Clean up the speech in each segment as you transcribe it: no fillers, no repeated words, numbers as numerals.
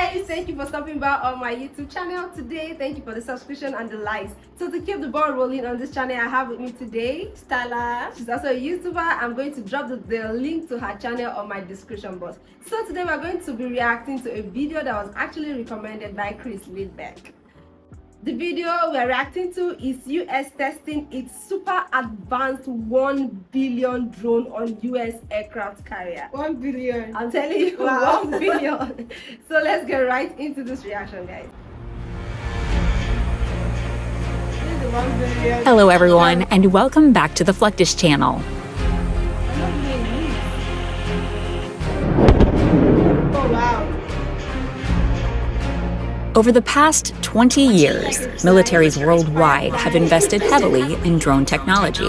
guys, thank you for stopping by on my YouTube channel today. Thank you for the subscription and the likes. So to keep the ball rolling on this channel, I have with me today Stella. She's also a YouTuber. I'm going to drop the link to her channel on my description box. So today we're going to be reacting to a video that was actually recommended by Chris Lidbeck. The video we're reacting to is US testing its super advanced 1 billion drone on US aircraft carrier. 1 billion. I'm telling you, wow. 1 billion. So let's get right into this reaction, guys. This is the 1 billion. Hello everyone, and welcome back to the Fluctus channel. Oh wow. Over the past 20 years, militaries worldwide have invested heavily in drone technology.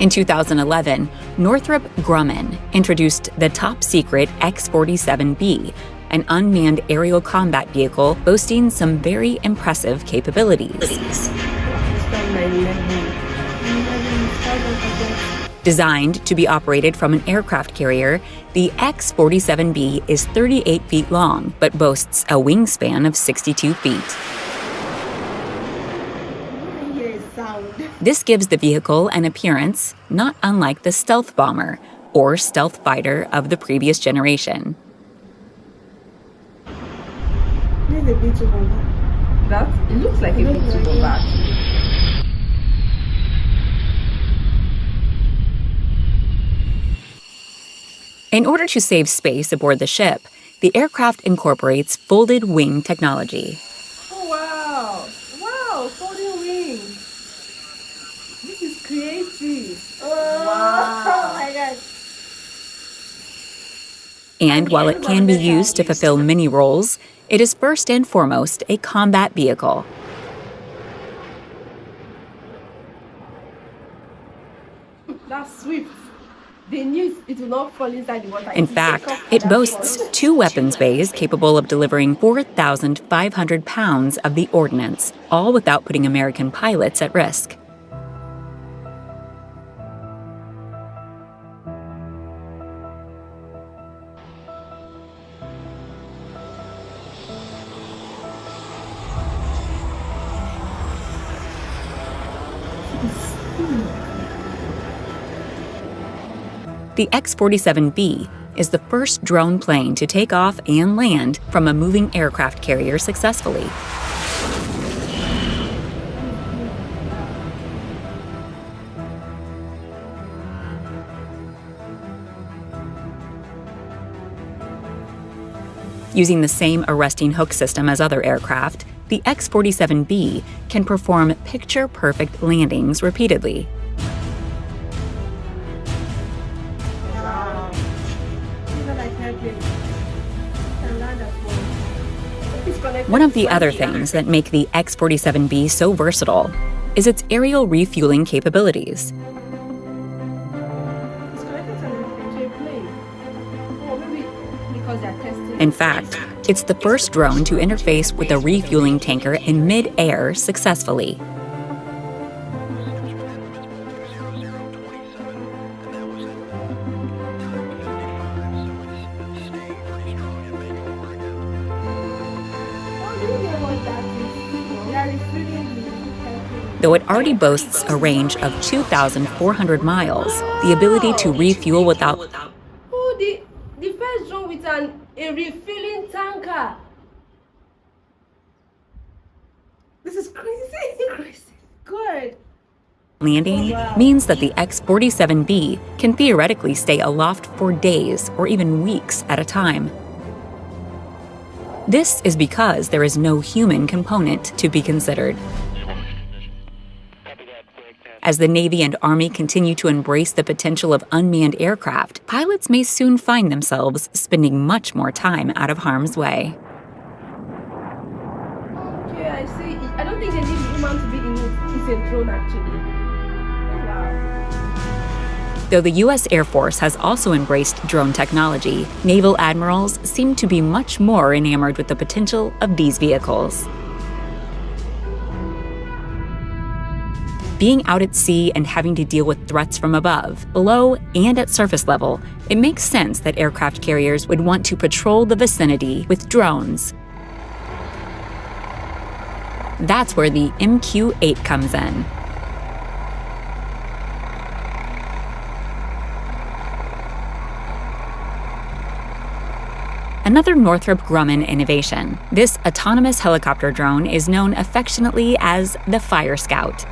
In 2011, Northrop Grumman introduced the top-secret X-47B, an unmanned aerial combat vehicle boasting some very impressive capabilities. Designed to be operated from an aircraft carrier, the X-47B is 38 feet long, but boasts a wingspan of 62 feet. This gives the vehicle an appearance not unlike the stealth bomber or stealth fighter of the previous generation. It looks like a B-2 bomber actually. In order to save space aboard the ship, the aircraft incorporates folded wing technology. Oh wow! Wow, folding wings. This is creative. Oh, wow. Oh my god. And while it can be used to fulfill many roles, it is first and foremost a combat vehicle. That's swift. They knew it will not fall inside the water. In fact, it boasts 2 weapons bays capable of delivering 4,500 pounds of the ordnance, all without putting American pilots at risk. The X-47B is the first drone plane to take off and land from a moving aircraft carrier successfully. Using the same arresting hook system as other aircraft, the X-47B can perform picture-perfect landings repeatedly. One of the other things that make the X-47B so versatile is its aerial refueling capabilities. In fact, it's the first drone to interface with a refueling tanker in mid-air successfully. Though it already boasts a range of 2,400 miles, the ability to refuel without... Oh, the first drone with a refilling tanker. This is crazy. Crazy. Good. landing means that the X-47B can theoretically stay aloft for days or even weeks at a time. This is because there is no human component to be considered. As the Navy and Army continue to embrace the potential of unmanned aircraft, pilots may soon find themselves spending much more time out of harm's way. Okay, I see. I don't think they need a human to be in it. It's a drone, actually. Wow. Though the U.S. Air Force has also embraced drone technology, naval admirals seem to be much more enamored with the potential of these vehicles. Being out at sea and having to deal with threats from above, below, and at surface level, it makes sense that aircraft carriers would want to patrol the vicinity with drones. That's where the MQ-8 comes in. Another Northrop Grumman innovation. This autonomous helicopter drone is known affectionately as the Fire Scout.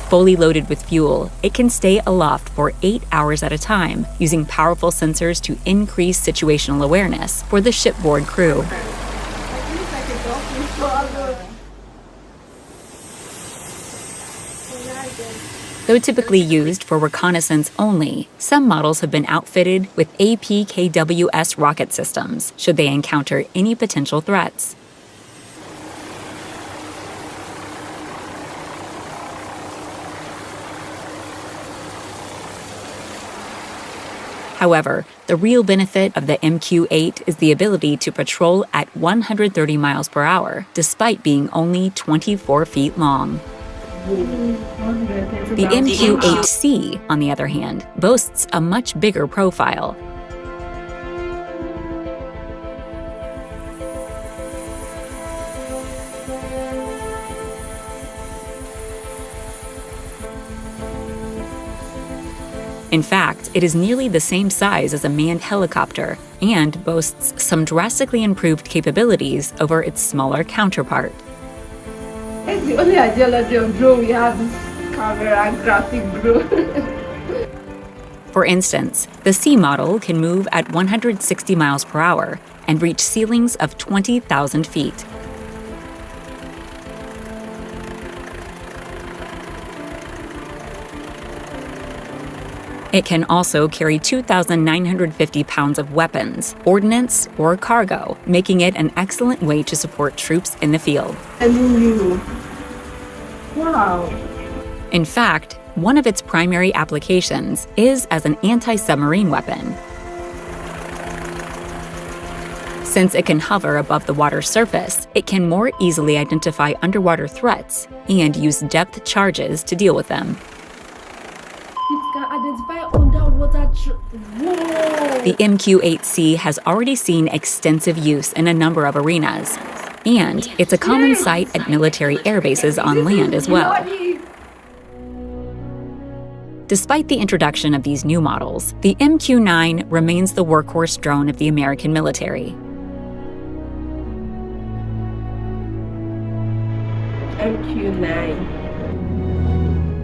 Fully loaded with fuel, it can stay aloft for 8 hours at a time, using powerful sensors to increase situational awareness for the shipboard crew. Though typically used for reconnaissance only, some models have been outfitted with APKWS rocket systems, should they encounter any potential threats. However, the real benefit of the MQ-8 is the ability to patrol at 130 miles per hour, despite being only 24 feet long. The MQ-8C, on the other hand, boasts a much bigger profile. In fact, it is nearly the same size as a manned helicopter and boasts some drastically improved capabilities over its smaller counterpart. It's the only ideology of drone we have is camera and graphic drone. For instance, the C model can move at 160 miles per hour and reach ceilings of 20,000 feet. It can also carry 2,950 pounds of weapons, ordnance, or cargo, making it an excellent way to support troops in the field. Wow. In fact, one of its primary applications is as an anti-submarine weapon. Since it can hover above the water's surface, it can more easily identify underwater threats and use depth charges to deal with them. It can identify underwater. The MQ-8C has already seen extensive use in a number of arenas, and it's a common sight at military air bases on land as well. Despite the introduction of these new models, the MQ-9 remains the workhorse drone of the American military. MQ-9.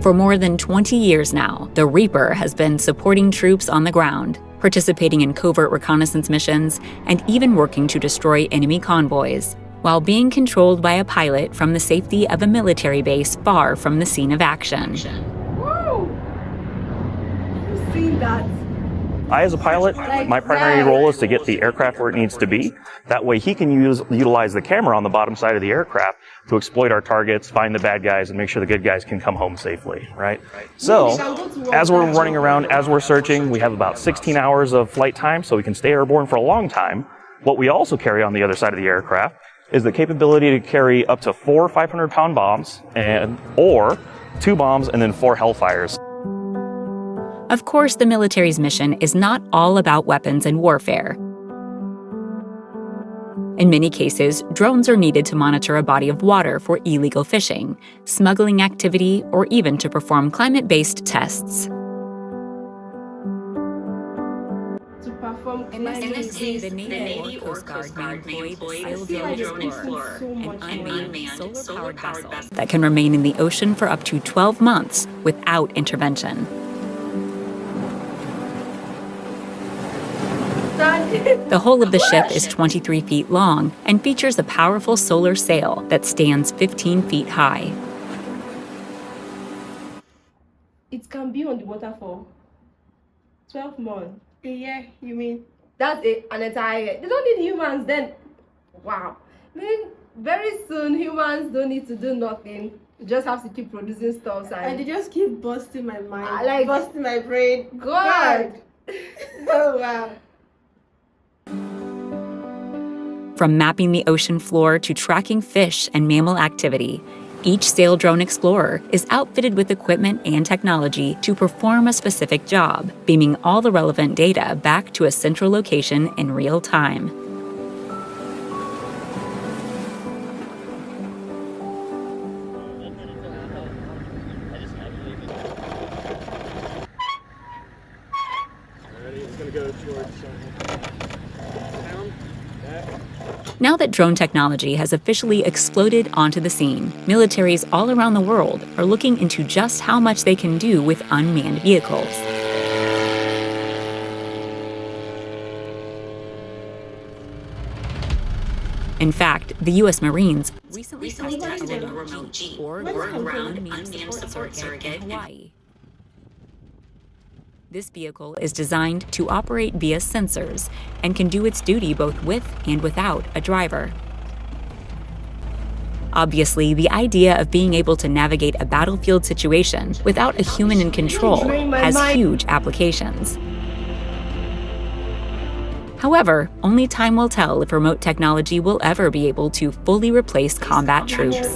For more than 20 years now, the Reaper has been supporting troops on the ground, participating in covert reconnaissance missions, and even working to destroy enemy convoys, while being controlled by a pilot from the safety of a military base far from the scene of action. Whoa! You've seen that? I, as a pilot, my primary role is to get the aircraft where it needs to be. That way he can utilize the camera on the bottom side of the aircraft to exploit our targets, find the bad guys, and make sure the good guys can come home safely, right? So, as we're running around, as we're searching, we have about 16 hours of flight time, so we can stay airborne for a long time. What we also carry on the other side of the aircraft is the capability to carry up to 4 500-pound bombs, or 2 bombs and then 4 Hellfires. Of course, the military's mission is not all about weapons and warfare. In many cases, drones are needed to monitor a body of water for illegal fishing, smuggling activity, or even to perform climate-based tests. To perform In this case, the Navy or Coast Guard may employ the Sail Drone Explorer, an unmanned, solar-powered vessel that can remain in the ocean for up to 12 months without intervention. The hull of the ship is 23 feet long and features a powerful solar sail that stands 15 feet high. It can be on the water for 12 months. A year, you mean? That's an entire year. They don't need humans then. Wow. Then very soon humans don't need to do nothing. You just have to keep producing stuff, and they just keep busting my mind, like busting my brain. God. Oh wow. From mapping the ocean floor to tracking fish and mammal activity, each Sail Drone Explorer is outfitted with equipment and technology to perform a specific job, beaming all the relevant data back to a central location in real time. Now that drone technology has officially exploded onto the scene, militaries all around the world are looking into just how much they can do with unmanned vehicles. In fact, the U.S. Marines recently tested a remote or ground unmanned support surrogate in Hawaii. This vehicle is designed to operate via sensors and can do its duty both with and without a driver. Obviously, the idea of being able to navigate a battlefield situation without a human in control has huge applications. However, only time will tell if remote technology will ever be able to fully replace combat troops.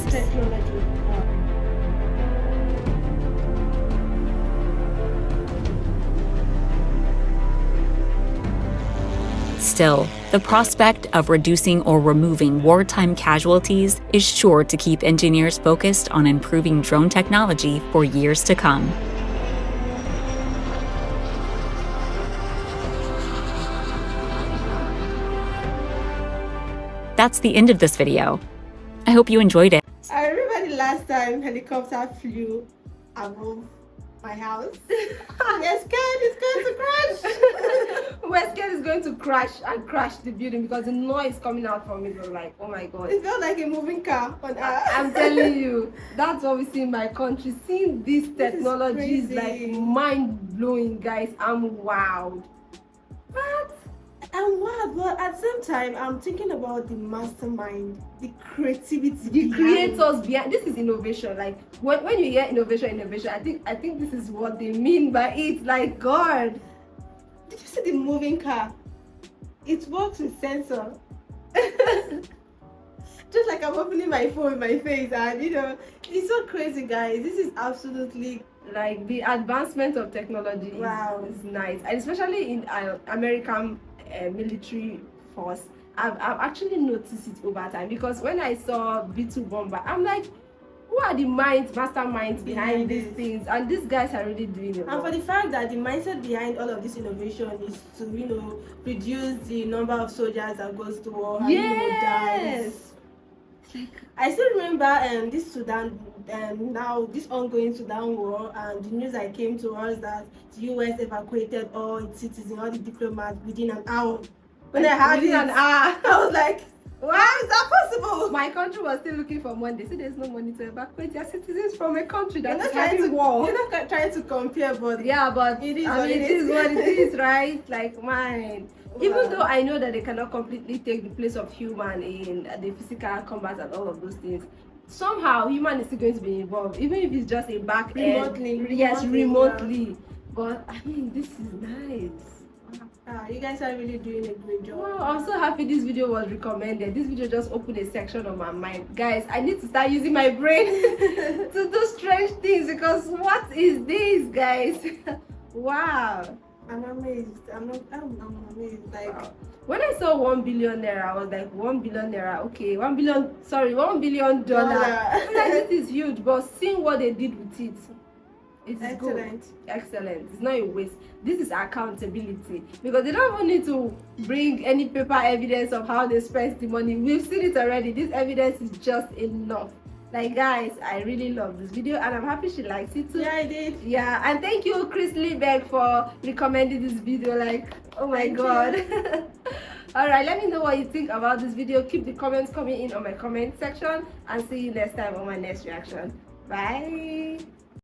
Still, the prospect of reducing or removing wartime casualties is sure to keep engineers focused on improving drone technology for years to come. That's the end of this video. I hope you enjoyed it. I remember the last time helicopter flew above my house. We're scared it's going to crash. We're scared it's going to crash the building because the noise coming out from it was like, oh my God. It felt like a moving car on Earth. I'm telling you, that's what we see in my country. Seeing this technology is like mind-blowing, guys. I'm wowed. What? I'm wild, but at the same time, I'm thinking about the mastermind, the creativity, the creators behind. This is innovation. Like when you hear innovation, I think this is what they mean by it. Like, God, did you see the moving car? It works with sensor. Just like I'm opening my phone with my face, and it's so crazy, guys. This is absolutely like the advancement of technology. Wow, is nice, and especially in American military force. I've actually noticed it over time, because when I saw B2 bomber, I'm like, who are the masterminds behind these things? And these guys are really doing it. And for the fact that the mindset behind all of this innovation is to reduce the number of soldiers that goes to war and dies. I still remember this Sudan, now this ongoing Sudan war, and the news that came to us that the US evacuated all its citizens, all the diplomats within an hour. When I heard within an hour, I was like, how is that possible? My country was still looking for money. They said there's no money to evacuate their citizens from a country that's having war. You're not trying to compare, but yeah, but it is what it is, right? Like, mine. Wow. Even though I know that they cannot completely take the place of human in the physical combat and all of those things, somehow human is still going to be involved, even if it's just a back remotely. Yes, remotely. Yeah. But I mean, this is nice. You guys are really doing a great job. Wow, I'm so happy this video was recommended. This video just opened a section of my mind. Guys, I need to start using my brain to do strange things, because what is this, guys? Wow. I'm amazed. I'm amazed. Like, wow. When I saw 1 billion naira, I was like, 1 billion naira, okay, $1 billion. Like, this is huge, but seeing what they did with it, it's excellent. Good. Excellent. It's not a waste. This is accountability, because they don't even need to bring any paper evidence of how they spent the money. We've seen it already. This evidence is just enough. Like, guys, I really love this video, and I'm happy she likes it too. Yeah, I did. Yeah, and thank you, Chris Liebeck, for recommending this video. Like, oh my God. All right, let me know what you think about this video. Keep the comments coming in on my comment section, and see you next time on my next reaction. Bye.